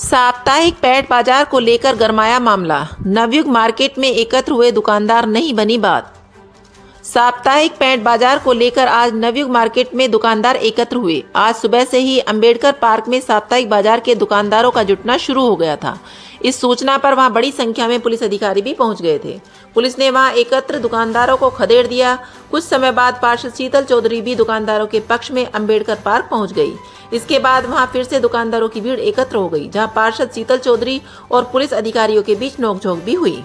साप्ताहिक पैठ बाजार को लेकर गरमाया मामला। नवयुग मार्केट में एकत्र हुए दुकानदार नहीं बनी बात। साप्ताहिक पैठ बाजार को लेकर आज नवयुग मार्केट में दुकानदार एकत्र हुए। आज सुबह से ही अंबेडकर पार्क में साप्ताहिक बाजार के दुकानदारों का जुटना शुरू हो गया था। इस सूचना पर वहां बड़ी संख्या में पुलिस अधिकारी भी पहुंच गए थे। पुलिस ने वहां एकत्र दुकानदारों को खदेड़ दिया। कुछ समय बाद पार्षद शीतल चौधरी भी दुकानदारों के पक्ष में अंबेडकर पार्क पहुंच गई। इसके बाद वहां फिर से दुकानदारों की भीड़ एकत्र हो गई, जहां पार्षद शीतल चौधरी और पुलिस अधिकारियों के बीच नोकझोंक भी हुई।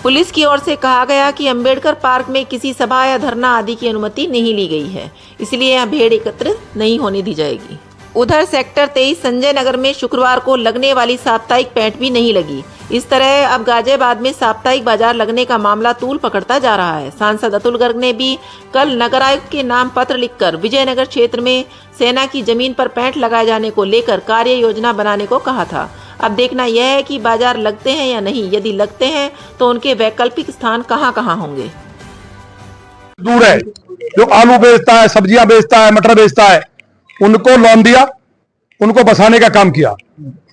पुलिस की ओर से कहा गया कि अंबेडकर पार्क में किसी सभा या धरना आदि की अनुमति नहीं ली गई है, इसलिए यहां भीड़ एकत्र नहीं होने दी जाएगी। उधर सेक्टर 23 संजय नगर में शुक्रवार को लगने वाली साप्ताहिक पैठ भी नहीं लगी। इस तरह अब गाजियाबाद में साप्ताहिक बाजार लगने का मामला तूल पकड़ता जा रहा है। सांसद अतुल गर्ग ने भी कल नगर आयुक्त के नाम पत्र लिखकर विजयनगर क्षेत्र में सेना की जमीन पर पैठ लगाए जाने को लेकर कार्य योजना बनाने को कहा था। अब देखना यह है कि बाजार लगते हैं या नहीं। यदि लगते हैं तो उनके वैकल्पिक स्थान कहां-कहां होंगे। दूर है जो आलू बेचता है, सब्जियां बेचता है, मटर बेचता है, उनको लोन दिया, उनको बसाने का काम किया।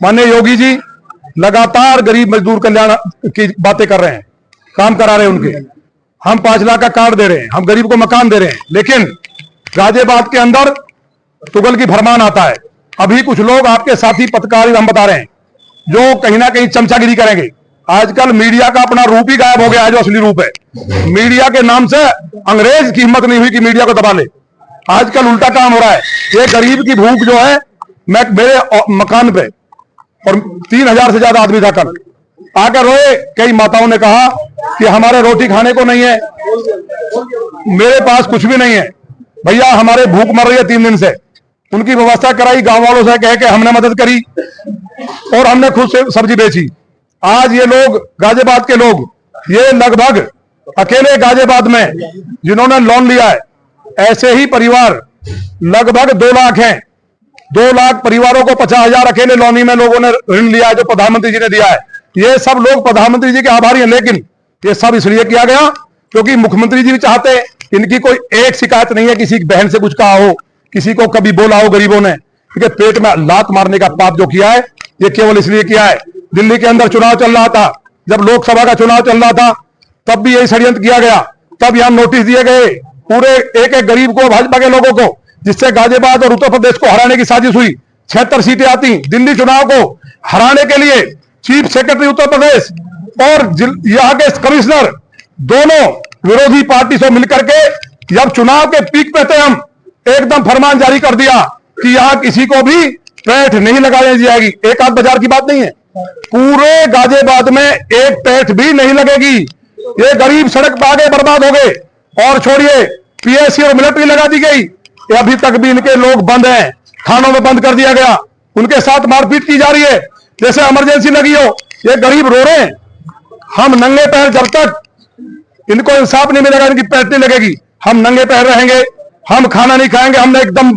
माननीय योगी जी लगातार गरीब मजदूर कल्याण की बातें कर रहे हैं, काम करा रहे हैं उनके। हम 5 लाख का कार्ड दे रहे हैं, हम गरीब को मकान दे रहे हैं, लेकिन गाजियाबाद के अंदर तुगल की फरमान आता है। अभी कुछ लोग आपके साथी पत्रकार हम बता रहे हैं जो कहीं ना कहीं चमचागिरी करेंगे। आजकल मीडिया का अपना रूप ही गायब हो गया है, जो असली रूप है। मीडिया के नाम से अंग्रेज की हिम्मत नहीं हुई कि मीडिया को दबा ले। आजकल उल्टा काम हो रहा है। ये गरीब की भूख जो है, मैं मेरे मकान पे और 3000 से ज्यादा आदमी था कल, आकर रोए। कई माताओं ने कहा कि हमारे रोटी खाने को नहीं है, मेरे पास कुछ भी नहीं है भैया, हमारे भूख मर रही है 3 दिन से। उनकी व्यवस्था कराई, गांव वालों से कह के हमने मदद करी और हमने खुद से सब्जी बेची। आज ये लोग गाजियाबाद के लोग, ये लगभग अकेले गाजियाबाद में जिन्होंने लोन लिया है, ऐसे ही परिवार लगभग 2 लाख हैं। 2 लाख परिवारों को 50,000 अकेले लोनी में लोगों ने ऋण लिया है, जो प्रधानमंत्री जी ने दिया है। ये सब लोग प्रधानमंत्री जी के आभारी हैं, लेकिन ये सब इसलिए किया गया क्योंकि मुख्यमंत्री जी भी चाहते हैं। इनकी कोई एक शिकायत नहीं है किसी बहन से कुछ कहा हो, किसी को कभी बोला हो गरीबों ने, क्योंकि पेट में लात मारने का पाप जो किया है ये केवल इसलिए किया है। दिल्ली के अंदर चुनाव चल रहा था, जब लोकसभा का चुनाव चल रहा था, तब भी यही षड्यंत्र किया गया। तब यहां नोटिस दिए गए पूरे एक गरीब को, भाजपा के लोगों को, जिससे गाजियाबाद और उत्तर प्रदेश को हराने की साजिश हुई। 76 सीटें आती। दिल्ली चुनाव को हराने के लिए चीफ सेक्रेटरी उत्तर प्रदेश और यहाँ के कमिश्नर दोनों विरोधी पार्टी से मिलकर के जब चुनाव के पीक पे थे, हम एकदम फरमान जारी कर दिया कि यहां किसी को भी पैठ नहीं लगाई जाएगी। एक आध बाजार की बात नहीं है, पूरे गाजियाबाद में एक पैठ भी नहीं लगेगी। ये गरीब सड़क पर आगे बर्बाद हो गए। और छोड़िए, पीएससी और मिलिट्री लगा दी गई। अभी तक भी इनके लोग बंद हैं, थानों में बंद कर दिया गया, उनके साथ मारपीट की जा रही है जैसे इमरजेंसी लगी हो। ये गरीब रो रहे हैं। हम नंगे पैर, जब तक इनको इंसाफ नहीं मिलेगा, इनकी पैठ नहीं लगेगी। हम नंगे पैर रहेंगे, हम खाना नहीं खाएंगे, हमने एकदम